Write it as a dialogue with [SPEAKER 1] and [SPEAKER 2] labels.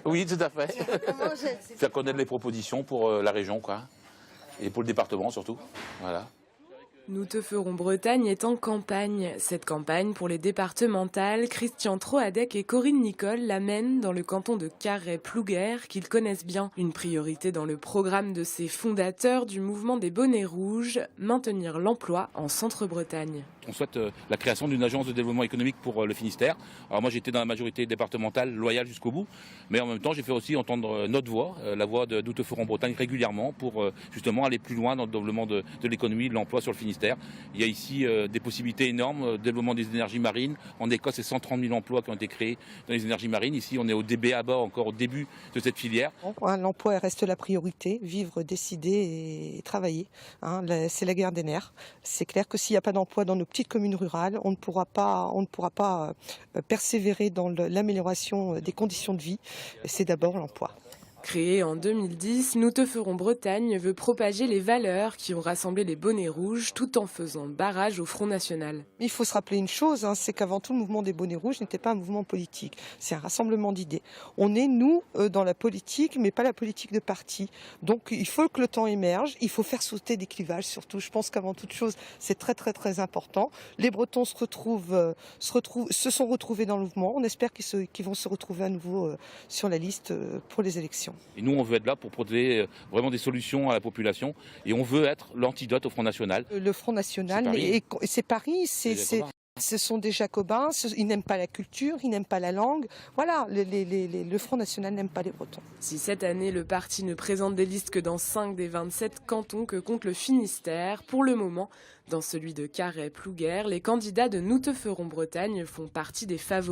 [SPEAKER 1] Oui, tout à fait. Faire connaître les propositions pour la région, quoi. Et pour le département, surtout. Voilà.
[SPEAKER 2] Nous te ferons Bretagne est en campagne. Cette campagne pour les départementales, Christian Troadec et Corinne Nicole la mènent dans le canton de Carhaix-Plouguer qu'ils connaissent bien. Une priorité dans le programme de ces fondateurs du mouvement des bonnets rouges, maintenir l'emploi en Centre-Bretagne.
[SPEAKER 1] On souhaite la création d'une agence de développement économique pour le Finistère. Alors moi j'étais dans la majorité départementale loyale jusqu'au bout, mais en même temps j'ai fait aussi entendre notre voix, la voix de Nous te ferons Bretagne régulièrement pour justement aller plus loin dans le développement de l'économie, de l'emploi sur le Finistère. Il y a ici des possibilités énormes, développement des énergies marines. En Écosse, c'est 130 000 emplois qui ont été créés dans les énergies marines. Ici on est au début à bord, encore au début de cette filière.
[SPEAKER 3] L'emploi reste la priorité, vivre, décider et travailler. C'est la guerre des nerfs. C'est clair que s'il n'y a pas d'emploi dans nos petites communes rurales, on ne pourra pas persévérer dans l'amélioration des conditions de vie. C'est d'abord l'emploi.
[SPEAKER 2] Créé en 2010, Nous te ferons Bretagne veut propager les valeurs qui ont rassemblé les bonnets rouges tout en faisant barrage au Front National.
[SPEAKER 3] Il faut se rappeler une chose, c'est qu'avant tout le mouvement des bonnets rouges n'était pas un mouvement politique, c'est un rassemblement d'idées. On est nous dans la politique, mais pas la politique de parti. Donc il faut que le temps émerge, il faut faire sauter des clivages surtout. Je pense qu'avant toute chose, c'est très très très important. Les Bretons se sont retrouvés dans le mouvement. On espère qu'ils vont se retrouver à nouveau sur la liste pour les élections.
[SPEAKER 1] Et nous, on veut être là pour proposer vraiment des solutions à la population. Et on veut être l'antidote au Front National.
[SPEAKER 3] Le Front National, c'est Paris, ce sont des Jacobins, ils n'aiment pas la culture, ils n'aiment pas la langue. Voilà, le Front National n'aime pas les Bretons.
[SPEAKER 2] Si cette année, le parti ne présente des listes que dans 5 des 27 cantons que compte le Finistère, pour le moment, dans celui de Carhaix-Plouguer, les candidats de Nous te ferons Bretagne font partie des favoris.